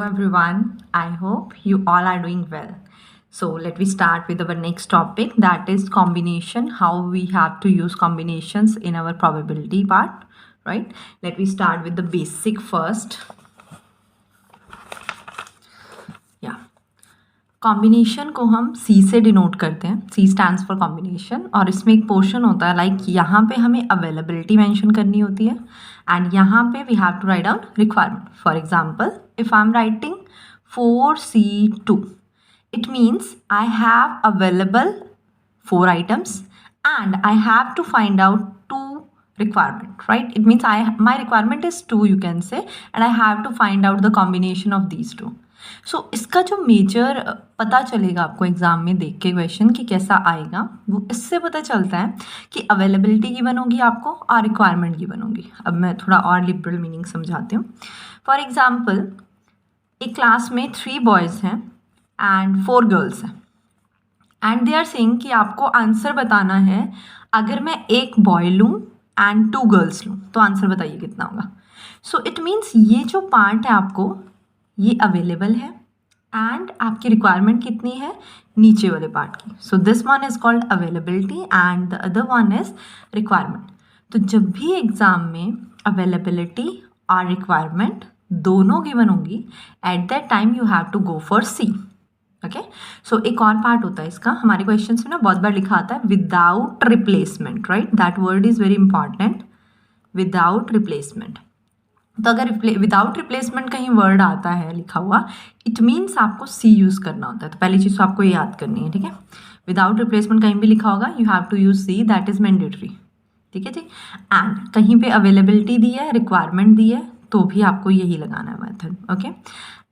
everyone. I hope you all are doing well. So let me start with our next topic, that is combination, how we have to use combinations in our probability part, right? Let me start with the basic first. Yeah. Combination को हम C से denote करते हैं. C stands for combination. और इसमें एक portion होता है लाइक यहाँ पे हमें अवेलेबिलिटी मेंशन करनी होती है एंड यहाँ पे we have to write down requirement. For example if I am writing 4C2, it means I have available 4 items and I have to find out 2 requirement, right? It means my requirement is 2, you can say, and I have to find out the combination of these 2. सो इसका जो major पता चलेगा आपको exam में देख के question कि कैसा आएगा, वो इससे पता चलता है कि अवेलेबिलिटी गिवन होगी आपको और रिक्वायरमेंट गिवन होगी. अब मैं थोड़ा और लिबरल मीनिंग समझाती हूँ. फॉर एग्जाम्पल एक क्लास में 3 बॉयज़ हैं एंड 4 गर्ल्स हैं एंड दे आर सेइंग कि आपको आंसर बताना है. अगर मैं एक बॉय लूँ एंड 2 गर्ल्स लूँ तो आंसर बताइए कितना होगा. सो इट मीन्स ये जो पार्ट है आपको ये अवेलेबल है एंड आपकी रिक्वायरमेंट कितनी है नीचे वाले पार्ट की. So this one is called availability and the other one is requirement. तो जब भी एग्जाम में अवेलेबिलिटी और रिक्वायरमेंट दोनों गिवन होंगी at that time you have to go for C. Okay. So एक और पार्ट होता है इसका, हमारे क्वेश्चन में ना बहुत बार लिखा आता है without replacement, right? That word is very important, without replacement. तो अगर विदाउट रिप्लेसमेंट कहीं वर्ड आता है लिखा हुआ, इट मीन्स आपको सी यूज़ करना होता है. तो पहली चीज़ तो आपको ये याद करनी है, ठीक है? विदाउट रिप्लेसमेंट कहीं भी लिखा होगा you have to use C, that is mandatory. ठीक है जी. एंड कहीं पे अवेलेबिलिटी दी है, रिक्वायरमेंट दी है, तो भी आपको यही लगाना है मेथड. ओके.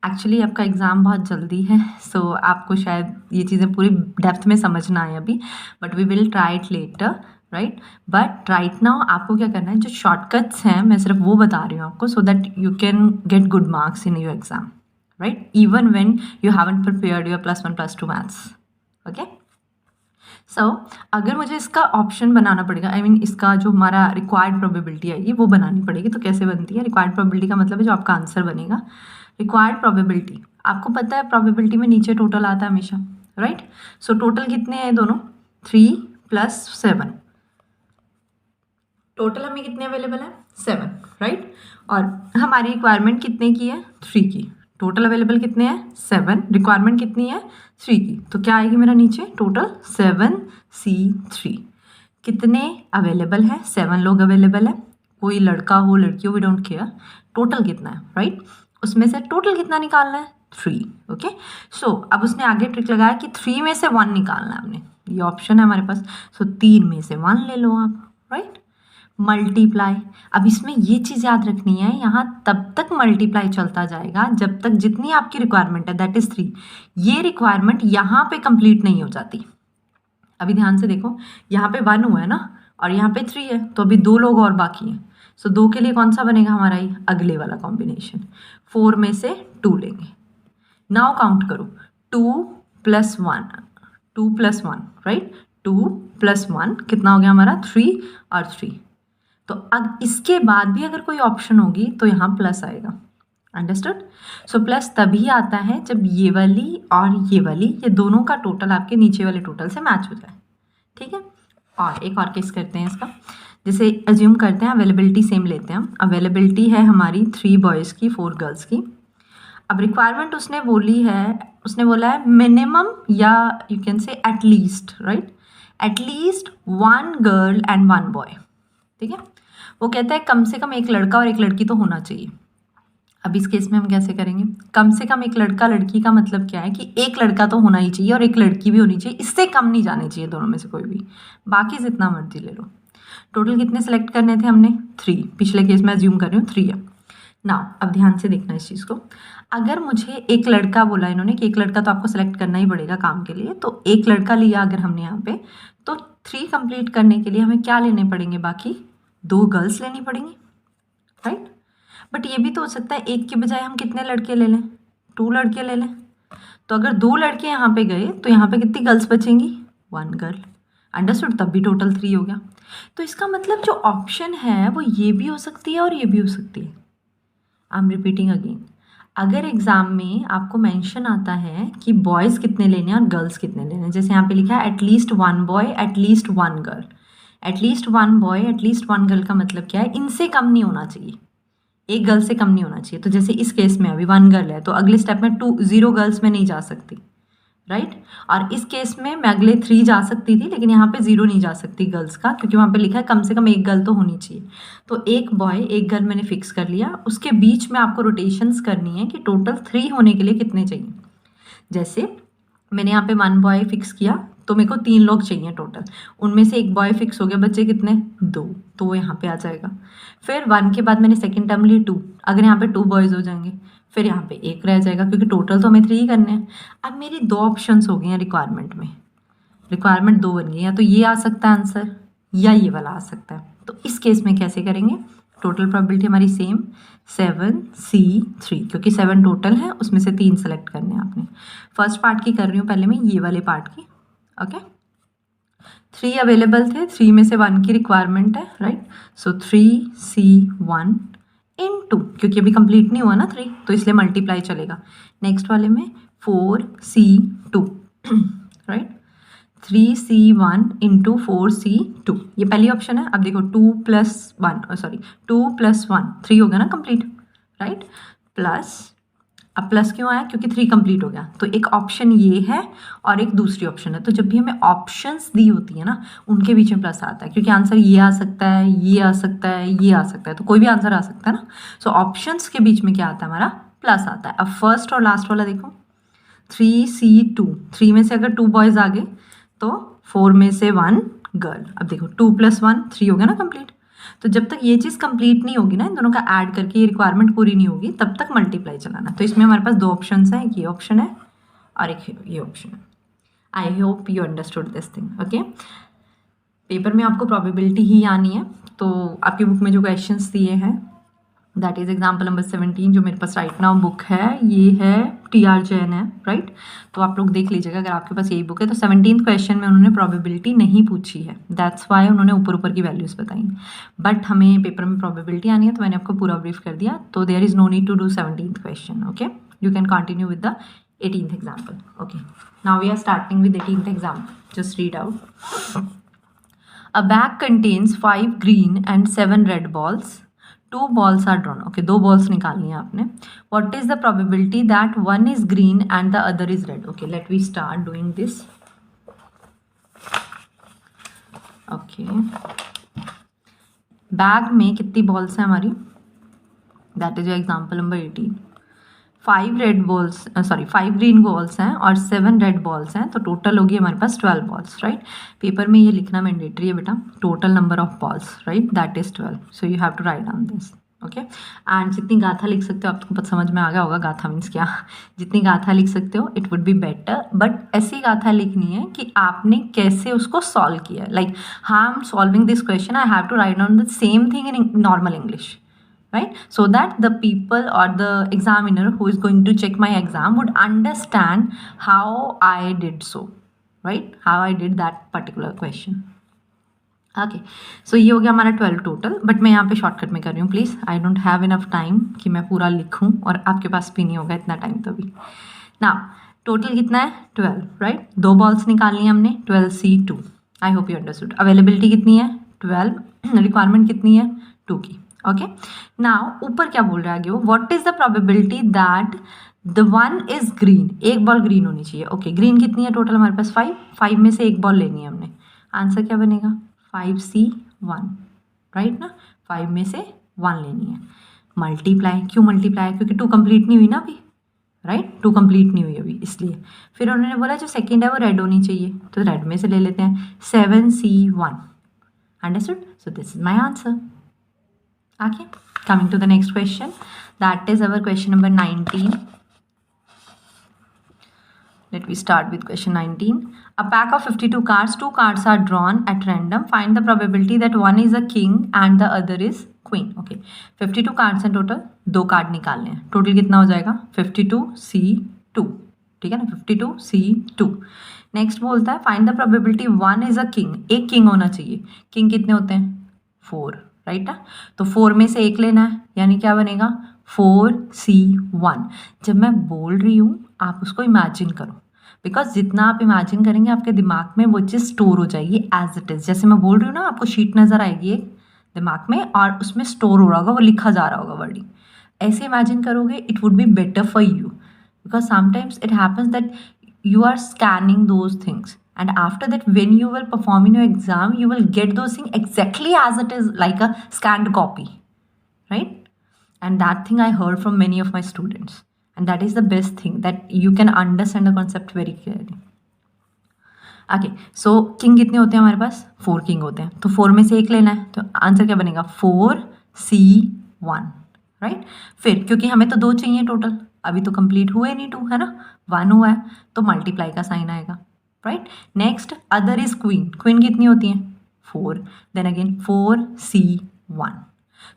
एक्चुअली आपका एग्ज़ाम बहुत जल्दी है, सो आपको शायद ये चीज़ें पूरी डेप्थ में समझ ना आए अभी, but we will try it later, right? But right now आपको क्या करना है, जो शॉर्टकट्स हैं मैं सिर्फ वो बता रही हूँ आपको, so that you can get good marks in your exam, right? Even when you haven't prepared your +1 +2 maths. Okay. So अगर मुझे इसका ऑप्शन बनाना पड़ेगा, आई मीन इसका जो हमारा रिक्वायर्ड प्रोबेबिलिटी आएगी वो बनानी पड़ेगी. तो कैसे बनती है? रिक्वायर्ड प्रोबेबिलिटी का मतलब है जो आपका आंसर बनेगा. रिक्वायर्ड प्रोबेबिलिटी आपको पता है, प्रोबेबिलिटी में नीचे टोटल आता है हमेशा, राइट? सो टोटल कितने हैं दोनों? 3 + 7. टोटल हमें कितने अवेलेबल है? 7, राइट? और हमारी रिक्वायरमेंट कितने की है? 3 की. टोटल अवेलेबल कितने हैं? 7. रिक्वायरमेंट कितनी है? 3 की. तो क्या आएगी मेरा नीचे? Total 7C3. कितने अवेलेबल है? 7 लोग अवेलेबल है. कोई लड़का हो लड़की हो, वी डोंट केयर. टोटल कितना है, राइट? उसमें से टोटल कितना निकालना है? 3. ओके. सो अब उसने आगे ट्रिक लगाया कि 3 में से 1 निकालना है हमने. ये ऑप्शन है हमारे पास. सो 3 में से 1 ले लो आप, राइट? मल्टीप्लाई. अब इसमें ये चीज़ याद रखनी है, यहाँ तब तक मल्टीप्लाई चलता जाएगा जब तक जितनी आपकी रिक्वायरमेंट है दैट इज़ 3, ये रिक्वायरमेंट यहाँ पे कंप्लीट नहीं हो जाती. अभी ध्यान से देखो, यहाँ पे 1 हुआ है ना और यहाँ पे 3 है, तो अभी 2 लोग और बाकी हैं. सो 2 के लिए कौन सा बनेगा हमारा? ये अगले वाला कॉम्बिनेशन. 4 में से 2 लेंगे. नाउ काउंट करो. 2 + 1, 2 + 1, राइट? 2 + 1 कितना हो गया हमारा? 3 और 3. तो अब इसके बाद भी अगर कोई ऑप्शन होगी तो यहाँ प्लस आएगा. अंडरस्टूड? सो प्लस तभी आता है जब ये वाली और ये दोनों का टोटल आपके नीचे वाले टोटल से मैच हो जाए. ठीक है. और एक और केस करते हैं इसका. जैसे अज्यूम करते हैं अवेलेबिलिटी सेम लेते हैं हम. अवेलेबिलिटी है हमारी 3 बॉयज़ की, 4 गर्ल्स की. अब रिक्वायरमेंट उसने बोला है मिनिमम या you can say at least, right? At least 1 girl and 1 boy. ठीक है. वो कहता है कम से कम एक लड़का और एक लड़की तो होना चाहिए. अब इस केस में हम कैसे करेंगे? कम से कम एक लड़का लड़की का मतलब क्या है कि एक लड़का तो होना ही चाहिए और एक लड़की भी होनी चाहिए. इससे कम नहीं जाने चाहिए दोनों में से कोई भी. बाकी जितना मर्जी ले लो. टोटल कितने सेलेक्ट करने थे हमने? 3. पिछले केस में अज्यूम कर रही हूँ 3 है. नाउ अब ध्यान से देखना इस चीज़ को. अगर मुझे एक लड़का बोला इन्होंने कि एक लड़का तो आपको सेलेक्ट करना ही पड़ेगा काम के लिए, तो एक लड़का लिया अगर हमने यहाँ पे, तो 3 कंप्लीट करने के लिए हमें क्या लेने पड़ेंगे? बाकी 2 गर्ल्स लेनी पड़ेंगी, राइट? बट ये भी तो हो सकता है एक के बजाय हम कितने लड़के ले लें? 2 लड़के ले लें. तो अगर 2 लड़के यहाँ पे गए तो यहाँ पे कितनी गर्ल्स बचेंगी? 1 गर्ल. अंडरस्टूड? तब भी टोटल 3 हो गया. तो इसका मतलब जो ऑप्शन है वो ये भी हो सकती है और ये भी हो सकती है. I am repeating again. अगर एग्जाम में आपको मेंशन आता है कि बॉयज़ कितने लेने हैं और गर्ल्स कितने लेने हैं, जैसे यहाँ पे लिखा है at least one boy at least one girl, at least one boy at least one girl का मतलब क्या है, इनसे कम नहीं होना चाहिए, एक गर्ल से कम नहीं होना चाहिए। तो जैसे इस केस में अभी वन गर्ल है तो अगले स्टेप में 0 गर्ल्स में नहीं जा सकती, राइट। और इस केस में मैं अगले 3 जा सकती थी, लेकिन यहाँ पे 0 नहीं जा सकती गर्ल्स का, क्योंकि वहाँ पे लिखा है कम से कम एक गर्ल तो होनी चाहिए। तो एक बॉय एक गर्ल मैंने फिक्स कर लिया, उसके बीच में आपको रोटेशंस करनी है कि टोटल 3 होने के लिए कितने चाहिए। जैसे मैंने यहाँ पे 1 बॉय फिक्स किया तो मेरे को 3 लोग चाहिए टोटल, उनमें से एक बॉय फिक्स हो गया, बच्चे कितने 2, तो वो यहाँ पे आ जाएगा। फिर 1 के बाद मैंने सेकेंड टर्म ली 2, अगर यहाँ पे 2 बॉयज़ हो जाएंगे, फिर यहाँ पे 1 रह जाएगा, क्योंकि टोटल तो हमें 3 ही करने हैं। अब मेरी 2 ऑप्शंस हो गए हैं रिक्वायरमेंट में, रिक्वायरमेंट 2 बन गई, या तो ये आ सकता है आंसर या ये वाला आ सकता है। तो इस केस में कैसे करेंगे, टोटल प्रोबेबिलिटी हमारी सेम 7C3, क्योंकि 7 टोटल है, उसमें से 3 सेलेक्ट करने हैं आपने। फर्स्ट पार्ट की कर रही हूँ पहले मैं, ये वाले पार्ट की, ओके। 3 अवेलेबल थे, 3 में से 1 की रिक्वायरमेंट है, राइट। सो 3C1 × 2, क्योंकि अभी कंप्लीट नहीं हुआ ना 3, तो इसलिए मल्टीप्लाई चलेगा। नेक्स्ट वाले में 4C2, राइट। 3C1 × 4C2, ये पहली ऑप्शन है। अब देखो 2 + 1 सॉरी 2 + 1 3 हो गया ना कंप्लीट, राइट। प्लस, अब प्लस क्यों आया, क्योंकि 3 कंप्लीट हो गया। तो एक ऑप्शन ये है और एक दूसरी ऑप्शन है, तो जब भी हमें ऑप्शंस दी होती है ना, उनके बीच में प्लस आता है, क्योंकि आंसर ये आ सकता है, ये आ सकता है, ये आ सकता है, तो कोई भी आंसर आ सकता है ना। सो ऑप्शंस के बीच में क्या आता है, हमारा प्लस आता है। अब फर्स्ट और लास्ट वाला देखो, 3C2, 3 में से अगर 2 बॉयज़ आ गए तो 4 में से 1 गर्ल। अब देखो 2 + 1 3 हो गया ना कंप्लीट। तो जब तक ये चीज़ कंप्लीट नहीं होगी ना, इन दोनों का ऐड करके ये रिक्वायरमेंट पूरी नहीं होगी, तब तक मल्टीप्लाई चलाना। तो इसमें हमारे पास 2 ऑप्शन हैं, एक ये ऑप्शन है और एक ये ऑप्शन है। I hope you understood this thing, okay. Paper में आपको प्रोबेबिलिटी ही आनी है, तो आपकी बुक में जो क्वेश्चंस दिए हैं दैट इज़ एग्जाम्पल नंबर 17, जो मेरे पास राइट नाउ बुक है, ये है TR जैन है, राइट। तो आप लोग देख लीजिएगा अगर आपके पास यही बुक है। तो 17th क्वेश्चन में उन्होंने प्रोबेबिलिटी नहीं पूछी है, दैट्स वाई उन्होंने ऊपर ऊपर की वैल्यूज़ बताई, बट हमें पेपर में प्रोबेबिलिटी आनी है, तो मैंने आपको पूरा ब्रीफ कर दिया। तो there is no need to do 17th question, okay. You can continue with the 18th example, okay. Now we are starting with 18th example, just read out. A bag contains 5 green and 7 red balls. 2 balls are drawn. Okay, 2 balls निकालनी है आपने. What is the probability that one is green and the other is red? Okay, let me start doing this. Okay. Bag में कितनी balls हैं हमारी? That is your example number 18. 5 green balls हैं और 7 red balls हैं, तो total होगी हमारे पास 12 बॉल्स, राइट। पेपर में ये लिखना मैंडेटरी है बेटा, total number of balls, right, that is 12, so you have to write down this, okay. And जितनी गाथा लिख सकते हो, आपको पता समझ में आ गया होगा गाथा मीन्स क्या, जितनी गाथा लिख सकते हो it would be better, but ऐसी गाथा लिखनी है कि आपने कैसे उसको सॉल्व किया है। Like I am solving this question, I have to write down the same thing in normal English, right, so that the people or the examiner who is going to check my exam would understand how I did so, right, how I did that particular question. Okay, so ये हो गया हमारा 12 total, but मैं यहाँ पे shortcut में कर रही हूँ please, I don't have enough time कि मैं पूरा लिखूँ, और आपके पास भी नहीं होगा इतना टाइम तो भी ना। टोटल कितना है 12, राइट। 2 बॉल्स निकालनी है हमने, 12C2, I hope you understood. Availability कितनी है 12, रिक्वायरमेंट कितनी है 2 की, ओके। नाउ ऊपर क्या बोल रहा है आगे वो, what is the probability that the one is green, एक बॉल ग्रीन होनी चाहिए, ओके। ग्रीन कितनी है टोटल हमारे पास 5 में से एक बॉल लेनी है हमने, आंसर क्या बनेगा 5C1, राइट ना, 5 में से 1 लेनी है। मल्टीप्लाई, क्यों मल्टीप्लाई, क्योंकि 2 कंप्लीट नहीं हुई ना अभी, राइट, 2 कंप्लीट नहीं हुई अभी इसलिए। फिर उन्होंने बोला जो सेकेंड है वो रेड होनी चाहिए, तो रेड में से ले लेते हैं 7C1, understood, so this is my answer. Okay, coming to the next question, that is our question number 19. Let me start with question 19. A pack of 52 cards, 2 cards are drawn at random. Find the probability that one is a king and the other is queen. Okay, 52 cards हैं total, 2 card निकालने हैं, total कितना हो जाएगा 52C2, ठीक है ना, 52C2। Next बोलता है find the probability one is a king, एक किंग होना चाहिए, किंग कितने होते हैं 4, राइट ना, तो 4 में से एक लेना है, यानी क्या बनेगा 4C1। जब मैं बोल रही हूँ आप उसको इमेजिन करो, बिकॉज जितना आप इमेजिन करेंगे आपके दिमाग में वो चीज़ स्टोर हो जाएगी एज इट इज़। जैसे मैं बोल रही हूँ ना, आपको शीट नज़र आएगी एक दिमाग में और उसमें स्टोर हो रहा होगा, वो लिखा जा रहा होगा वर्डिंग। ऐसे इमेजिन करोगे it would be better for you, because sometimes it happens that you are scanning those things, and after that when you will perform in your exam you will get those things exactly as it is, like a scanned copy, right? And that thing I heard from many of my students, and that is the best thing, that you can understand the concept very clearly. Okay, so king कितने होते हैं हमारे पास? 4 king होते हैं, तो 4 में से एक लेना है, तो आंसर क्या बनेगा? 4C1, right? फिर क्योंकि हमें तो 2 चाहिए टोटल, अभी तो कंप्लीट हुए नहीं 2, है ना, 1 हुआ है, तो मल्टीप्लाई का साइन आएगा, right? Next other is queen. Queen कितनी होती हैं? 4, then again 4C1।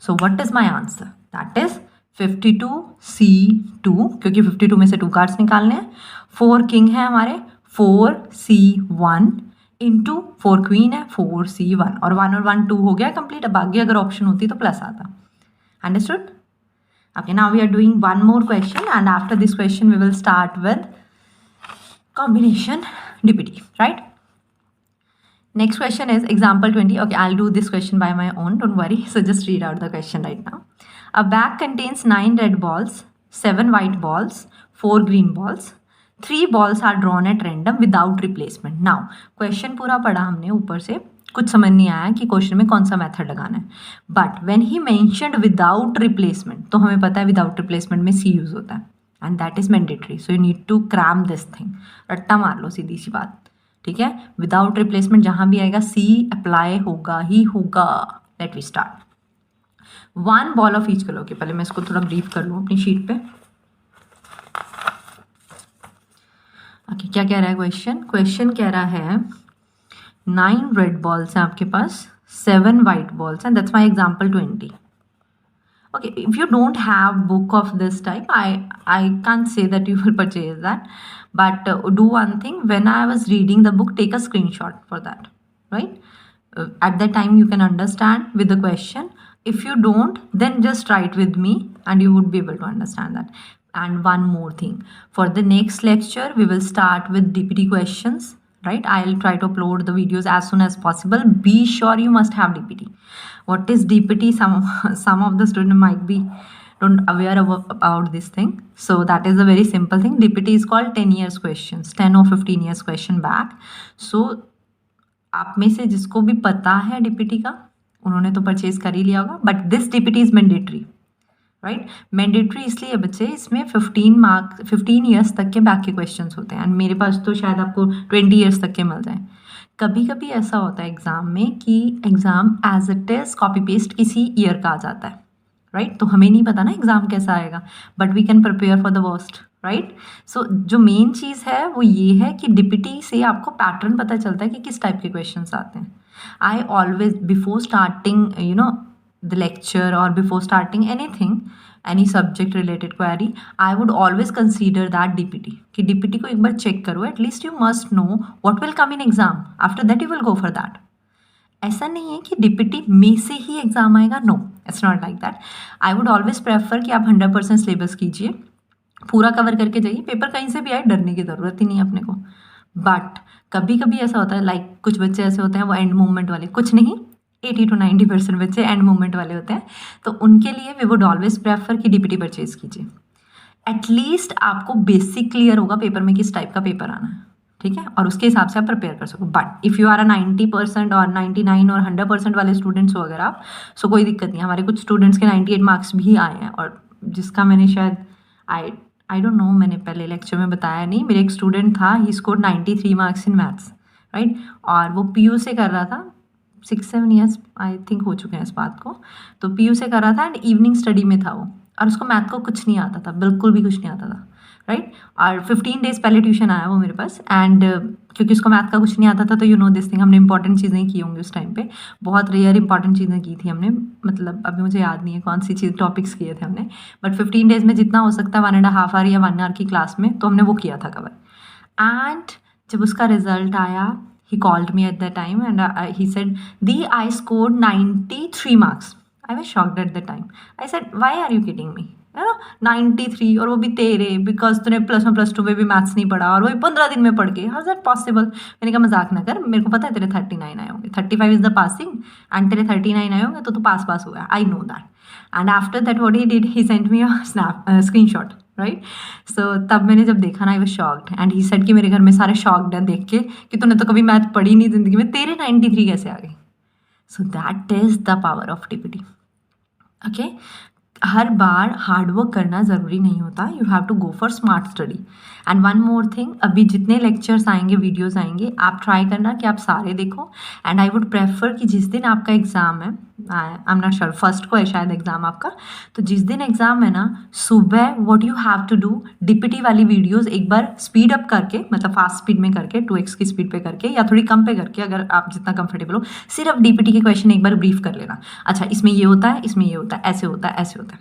So what is my answer? That is 52C2, क्योंकि 52 में से 2 कार्ड्स निकालने हैं। 4 किंग है हमारे, 4C1 इंटू 4 क्वीन है, 4C1, और 1 और 1 2 हो गया कंप्लीट। अब आगे अगर ऑप्शन होती तो प्लस आता। Understood? Okay, now we are doing one more question, and after this question we will start with combination DPT, right? Next question is example 20. Okay, I'll do this question by my own, don't worry. So just read out the question right now. A bag contains 9 red balls, 7 white balls, 4 green balls. 3 balls are drawn at random without replacement. Now, question पूरा पढ़ा हमने ऊपर से, कुछ समझ नहीं आया कि क्वेश्चन में कौन सा मेथड लगाना है, but when he mentioned without replacement, तो हमें पता है विदाउट रिप्लेसमेंट में सी यूज होता है, and that is mandatory, so you need to cram this thing. रट्टा मार लो, सीधी सी बात, ठीक है? विदाउट रिप्लेसमेंट जहां भी आएगा सी अप्लाई होगा ही होगा। Let we start. 1 ball of each colour. के पहले मैं इसको थोड़ा ब्रीफ कर लूँ अपनी शीट पे। ओके, क्या कह रहा है क्वेश्चन? क्वेश्चन कह रहा है 9 रेड बॉल्स हैं आपके पास, 7 वाइट बॉल्स हैं, that's my example 20. Okay, if you don't have book of this type, I can't say that you will purchase that, but do one thing. When I was reading the book, take a screenshot for that, right? At that time you can understand with the question. If you don't, then just write with me and you would be able to understand that. And one more thing, for the next lecture we will start with DPT questions, right? I'll try to upload the videos as soon as possible. Be sure you must have DPT. What is DPT? Some of the students might be don't aware about this thing. So that is a very simple thing. DPT is called 10 years questions, 10 or 15 years question back. So आप में से जिसको भी पता है DPT का, उन्होंने तो परचेज कर ही लिया होगा, but this DPT is mandatory, right? Mandatory इसलिए बच्चे, इसमें 15 ईयर्स तक के बैक के क्वेश्चंस होते हैं, एंड मेरे पास तो शायद आपको 20 ईयर्स तक के मिल जाएं। कभी कभी ऐसा होता है एग्ज़ाम में कि exam as it is copy paste किसी ईयर का आ जाता है, राइट? तो हमें नहीं पता ना एग्ज़ाम कैसा आएगा, but we can prepare for the worst, right? So जो मेन चीज़ है वो ये है कि DPT से आपको पैटर्न पता चलता है कि किस टाइप के क्वेश्चंस आते हैं। I always before starting the lecture or before starting anything, any subject related query, I would always consider that DPT, कि DPT को एक बार चेक करो, at least you must know what will come in exam, after that you will go for that. ऐसा नहीं है कि DPT में से ही एग्जाम आएगा, no, it's not like that. I would always prefer कि आप 100% सिलेबस कीजिए, पूरा कवर करके जाइए, पेपर कहीं से भी आए डरने की ज़रूरत ही नहीं है अपने को। बट कभी कभी ऐसा होता है, लाइक कुछ बच्चे ऐसे होते हैं वो एंड मूवमेंट वाले, कुछ नहीं 80 to 90% बच्चे एंड मूवमेंट वाले होते हैं, तो उनके लिए वी वुड ऑलवेज प्रेफर कि DPT परचेज कीजिए। एटलीस्ट आपको बेसिक क्लियर होगा पेपर में किस टाइप का पेपर आना है, ठीक है, और उसके हिसाब से आप प्रिपेयर कर सको। बट इफ़ यू आर 90% और 99 और 100% वाले स्टूडेंट्स हो अगर आप, सो कोई दिक्कत नहीं। हमारे कुछ स्टूडेंट्स के 98 मार्क्स भी आए हैं, और जिसका मैंने शायद आई डोंट नो, मैंने पहले लेक्चर में बताया नहीं, मेरे एक स्टूडेंट था, he scored 93 marks in maths, right? और वो PU से कर रहा था, 6-7 ईयर्स आई थिंक हो चुके हैं इस बात को, तो PU से कर रहा था एंड इवनिंग स्टडी में था वो, और उसको मैथ को कुछ नहीं आता था, बिल्कुल भी कुछ नहीं आता था, राइट? और 15 डेज पहले ट्यूशन आया वो मेरे पास, एंड क्योंकि उसको मैथ का कुछ नहीं आता था, तो यू नो दिस थिंग, हमने इंपॉर्टेंट चीज़ें की होंगी उस टाइम पे, बहुत रेयर इंपॉर्टेंट चीज़ें की थी हमने, मतलब अभी मुझे याद नहीं है कौन सी चीज़ टॉपिक्स किए थे हमने, बट 15 डेज में जितना हो सकता है 1.5 आवर या 1 आवर की क्लास में, तो हमने वो किया था कवर। एंड जब उसका रिजल्ट आया, he called me at that time and he said, Di, I scored 93 marks. I was shocked at the time. I said why are you kidding me, है ना. 93 और वो भी तेरे, बिकॉज तूने प्लस वन प्लस टू में भी maths नहीं पढ़ा और वही 15 दिन में पढ़ के, हाउ इज दैट पॉसिबल. मैंने कहा मजाक ना कर, मेरे को पता है तेरे 39 आए होंगे, 35 इज द पासिंग एंड तेरे 39 आए होंगे, तो तू पास हुआ है, I know that. And after that what he did, he sent me a snap screenshot, right. So तब मैंने जब देखा ना, I was shocked and he said कि मेरे घर में सारे शॉक्ड हैं देख के कि तूने तो कभी मैथ पढ़ी नहीं जिंदगी में, तेरे 93 कैसे आ गए. So that is the power of DPT. Okay, हर बार हार्डवर्क करना ज़रूरी नहीं होता. You have to go for smart study. And one more thing, अभी जितने लेक्चर्स आएंगे, वीडियोस आएंगे, आप ट्राई करना कि आप सारे देखो. एंड आई वुड प्रेफर कि जिस दिन आपका एग्ज़ाम है, I am not sure, first को है शायद एग्ज़ाम आपका, तो जिस दिन एग्ज़ाम है ना, सुबह what you have to do, DPT वाली वीडियोस एक बार स्पीड अप करके, मतलब फास्ट स्पीड में करके, 2x की स्पीड पे करके या थोड़ी कम पे करके, अगर आप जितना कंफर्टेबल हो, सिर्फ डीपीटी के क्वेश्चन एक बार ब्रीफ कर लेना. अच्छा, इसमें ये होता है, इसमें ये होता है, ऐसे होता है, ऐसे होता है.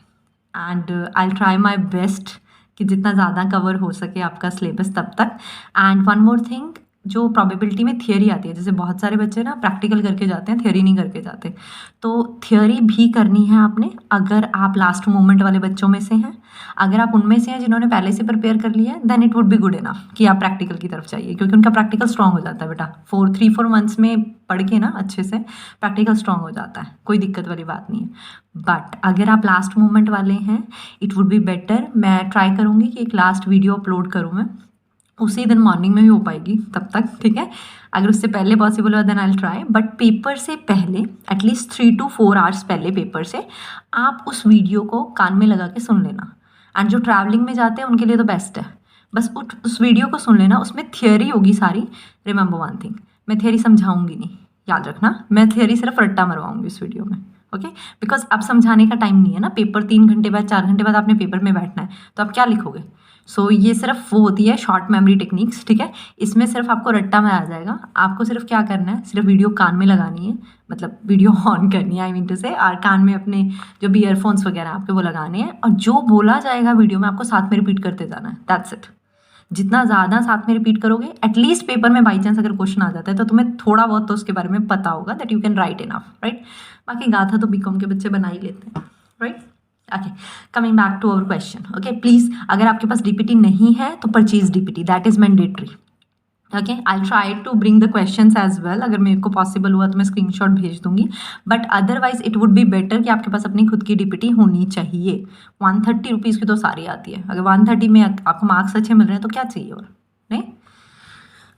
And I will try my best कि जितना ज़्यादा कवर हो सके आपका सिलेबस तब तक. एंड वन मोर थिंग, जो प्रोबेबिलिटी में थियरी आती है, जैसे बहुत सारे बच्चे ना प्रैक्टिकल करके जाते हैं, थियरी नहीं करके जाते, तो थियरी भी करनी है आपने. अगर आप लास्ट मोमेंट वाले बच्चों में से हैं, अगर आप उनमें से हैं जिन्होंने पहले से प्रिपेयर कर लिया है, then it would be good enough कि आप प्रैक्टिकल की तरफ चाहिए, क्योंकि उनका प्रैक्टिकल स्ट्रॉन्ग हो जाता है बेटा. 3-4 मंथ्स में पढ़ के ना अच्छे से प्रैक्टिकल स्ट्रॉन्ग हो जाता है, कोई दिक्कत वाली बात नहीं है. बट अगर आप लास्ट मोमेंट वाले हैं, इट वुड बी बेटर, मैं ट्राई करूँगी कि एक लास्ट वीडियो अपलोड करूँ मैं, उसी दिन मॉर्निंग में भी हो पाएगी तब तक, ठीक है. अगर उससे पहले पॉसिबल हो then I will try, but paper से पहले एटलीस्ट 3 to 4 आवर्स पहले पेपर से आप उस वीडियो को कान में लगा के सुन लेना. एंड जो ट्रैवलिंग में जाते हैं उनके लिए तो बेस्ट है, बस उस वीडियो को सुन लेना, उसमें थियोरी होगी सारी. रिमेंबर वन थिंग, मैं थियोरी समझाऊंगी नहीं, याद रखना, मैं थियोरी सिर्फ रट्टा मरवाऊंगी इस वीडियो में. ओके, बिकॉज अब समझाने का टाइम नहीं है ना, पेपर 3 घंटे बाद 4 घंटे बाद आपने पेपर में बैठना है, तो आप क्या लिखोगे. सो ये सिर्फ वो होती है शॉर्ट मेमोरी टेक्निक्स, ठीक है. इसमें सिर्फ आपको रट्टा में आ जाएगा, आपको सिर्फ क्या करना है, सिर्फ वीडियो कान में लगानी है, मतलब वीडियो ऑन करनी है, आई मीन टू से, और कान में अपने जो भी ईयरफोन्स वगैरह आपके वो लगाने हैं, और जो बोला जाएगा वीडियो में आपको साथ में रिपीट करते जाना है. That's it. जितना ज़्यादा साथ में रिपीट करोगे, एटलीस्ट पेपर में बाई चांस अगर क्वेश्चन आ जाता है तो तुम्हें थोड़ा बहुत तो उसके बारे में पता होगा, that you can write enough, right. बाकी गाथा तो बीकॉम के बच्चे बना ही लेते हैं, right. Okay, coming back to our question. Okay, please अगर आपके पास डीपीटी नहीं है तो purchase DPT, that is mandatory. Okay, I will try to bring the questions as well, अगर मेरे को पॉसिबल हुआ तो मैं स्क्रीनशॉट भेज दूंगी, but otherwise it would be better कि आपके पास अपनी खुद की डीपीटी होनी चाहिए. 130 रुपीज़ की तो सारी आती है, अगर 130 में आपको मार्क्स अच्छे मिल रहे हैं तो क्या चाहिए और, नहीं.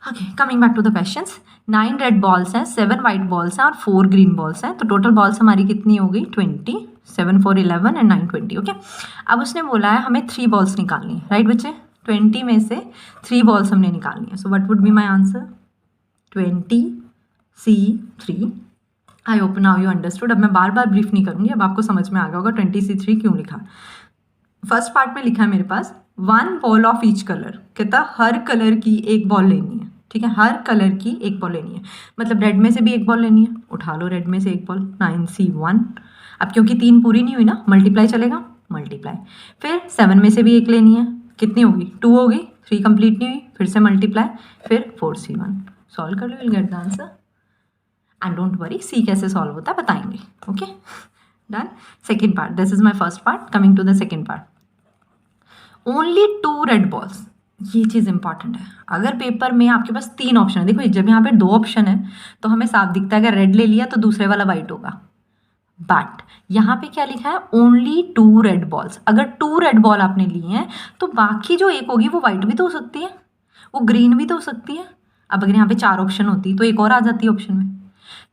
Okay, coming back to the questions. 9 red balls हैं, 7 वाइट बॉल्स हैं और 4 ग्रीन बॉल्स हैं, तो टोटल बॉल्स हमारी कितनी हो गई, 20. 7 4 11 एंड 9 20. ओके, अब उसने बोला है हमें 3 बॉल्स निकालनी है, राइट बच्चे. 20 में से 3 बॉल्स हमने निकालनी है. So what would be my answer, 20C3. I hope now you understood. अब मैं बार बार ब्रीफ नहीं करूँगी, अब आपको समझ में आ गया होगा 20C3 क्यों लिखा. फर्स्ट पार्ट में लिखा है मेरे पास 1 बॉल ऑफ ईच कलर, कहता हर कलर की एक बॉल लेनी है, ठीक है, हर कलर की एक बॉल लेनी है, मतलब रेड में से भी एक बॉल लेनी है, उठा लो रेड में से एक बॉल, 9C1. अब क्योंकि 3 पूरी नहीं हुई ना, मल्टीप्लाई चलेगा, मल्टीप्लाई. फिर 7 में से भी एक लेनी है, कितनी होगी, 2 होगी, 3 कंप्लीट नहीं हुई, फिर से मल्टीप्लाई, फिर 4C1. सॉल्व कर लो, will get the answer. And don't worry, see कैसे सॉल्व होता है बताएंगे. Okay, done. Second part, this is my first part. Coming to the second part, only 2 red balls. ये चीज़ इंपॉर्टेंट है. अगर पेपर में आपके पास 3 ऑप्शन है, देखो जब यहाँ पे 2 ऑप्शन है तो हमें साफ दिखता है, अगर रेड ले लिया तो दूसरे वाला वाइट होगा, बट यहाँ पे क्या लिखा है, ओनली 2 रेड बॉल्स. अगर 2 रेड बॉल आपने लिए हैं तो बाकी जो एक होगी वो वाइट भी तो हो सकती है, वो ग्रीन भी तो हो सकती है. अब अगर यहाँ पे 4 ऑप्शन होती तो एक और आ जाती है ऑप्शन में.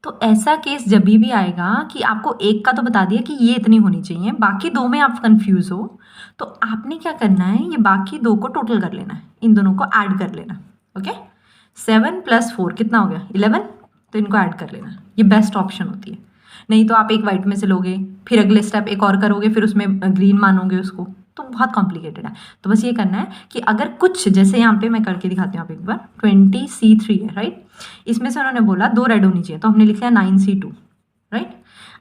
तो ऐसा केस जब भी आएगा कि आपको एक का तो बता दिया कि ये इतनी होनी चाहिए, बाकी 2 में आप कंफ्यूज हो, तो आपने क्या करना है, ये बाकी 2 को टोटल कर लेना है, इन दोनों को ऐड कर लेना. ओके, 7 + 4 कितना हो गया, 11. तो इनको ऐड कर लेना, ये बेस्ट ऑप्शन होती है. नहीं तो आप एक वाइट में से लोगे, फिर अगले स्टेप एक और करोगे, फिर उसमें ग्रीन मानोगे उसको, तो बहुत कॉम्प्लिकेटेड है. तो बस ये करना है कि अगर कुछ, जैसे यहाँ पे मैं करके दिखाती हूँ आप एक बार, 20C3 है, राइट. इसमें से उन्होंने बोला 2 रेड होनी चाहिए, तो हमने लिखा है 9C2, राइट.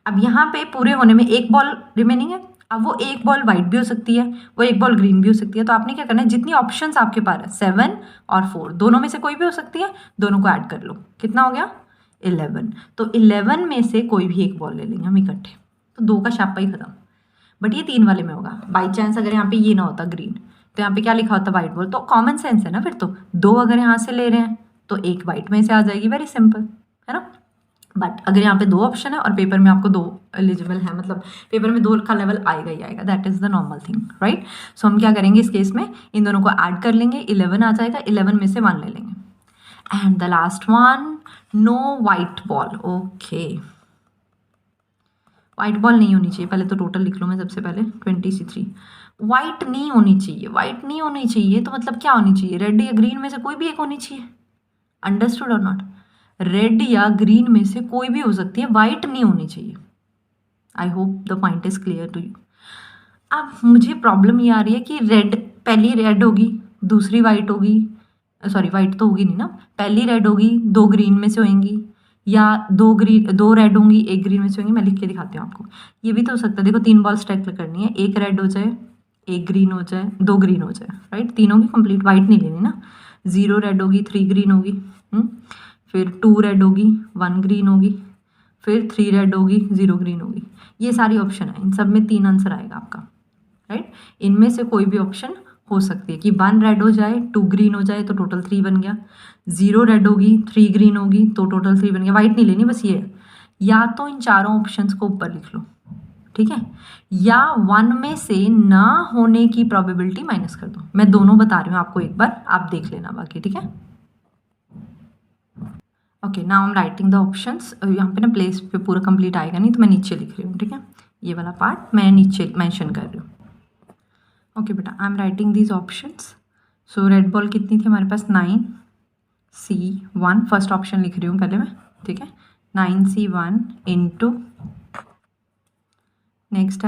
अब यहाँ पे पूरे होने में एक बॉल रिमेनिंग है. अब वो एक बॉल वाइट भी हो सकती है, वो एक बॉल ग्रीन भी हो सकती है. तो आपने क्या करना है, जितनी ऑप्शंस आपके पास है 7 और 4 दोनों में से कोई भी हो सकती है, दोनों को ऐड कर लो, कितना हो गया 11. तो 11 में से कोई भी एक बॉल ले लेंगे हम इकट्ठे, तो 2 का छापा ही खत्म। बट ये 3 वाले में होगा। बाई चांस अगर यहाँ पे ये ना होता ग्रीन, तो यहाँ पे क्या लिखा होता वाइट बॉल, तो कॉमन सेंस है ना फिर तो 2 अगर यहाँ से ले रहे हैं तो 1 वाइट में से आ जाएगी, वेरी सिंपल है ना। बट अगर यहाँ पे 2 ऑप्शन है और पेपर में आपको 2 एलिजिबल है, मतलब पेपर में 2 का लेवल आएगा ही आएगा, that is the normal thing, right. So हम क्या करेंगे इस केस में, इन दोनों को ऐड कर लेंगे, 11 आ जाएगा, 11 में से 1 ले लेंगे। And the last one, no white ball. Okay, white ball नहीं होनी चाहिए, पहले तो टोटल लिख लूँ मैं सबसे पहले 23। वाइट नहीं होनी चाहिए, वाइट नहीं होनी चाहिए तो मतलब क्या होनी चाहिए, रेड या ग्रीन में से कोई भी एक होनी चाहिए। अंडरस्टूड और नॉट? रेड या ग्रीन में से कोई भी हो सकती है, वाइट नहीं होनी चाहिए। I hope the point is clear to you. अब मुझे प्रॉब्लम ये आ रही है कि रेड, पहली रेड होगी, दूसरी वाइट होगी, सॉरी वाइट तो होगी नहीं ना, पहली रेड होगी, 2 ग्रीन में से होंगी, या 2 रेड होंगी 1 ग्रीन में से होंगी। मैं लिख के दिखाती हूँ आपको। ये भी तो हो सकता है, देखो 3 बॉल स्ट्राइक करनी है, 1 रेड हो जाए, 1 ग्रीन हो जाए, 2 ग्रीन हो जाए, राइट। 3 होगी कंप्लीट, वाइट नहीं लेनी ना। 0 रेड होगी, 3 ग्रीन होगी, फिर 2 रेड होगी, 1 ग्रीन होगी, फिर 3 रेड होगी, 0 ग्रीन होगी। ये सारी ऑप्शन है, इन सब में 3 आंसर आएगा आपका, राइट। इनमें से कोई भी ऑप्शन हो सकती है कि 1 रेड हो जाए, 2 ग्रीन हो जाए तो टोटल 3 बन गया, 0 रेड होगी, 3 ग्रीन होगी तो टोटल 3 बन गया। वाइट नहीं लेनी, बस ये है। या तो इन चारों ऑप्शंस को ऊपर लिख लो, ठीक है, या 1 में से ना होने की प्रोबेबिलिटी माइनस कर दो। मैं दोनों बता रही हूँ आपको, एक बार आप देख लेना बाकी, ठीक है। Okay, now I am writing the options. यहाँ पे ना प्लेस पे पूरा कंप्लीट आएगा नहीं, तो मैं नीचे लिख रही हूँ, ठीक है। ये वाला पार्ट मैं नीचे मेंशन कर रही हूँ। ओके बेटा, आई am writing these options. So red ball कितनी थी हमारे पास, 9C1, फर्स्ट ऑप्शन लिख रही हूँ पहले मैं, ठीक है। 9C1 into, next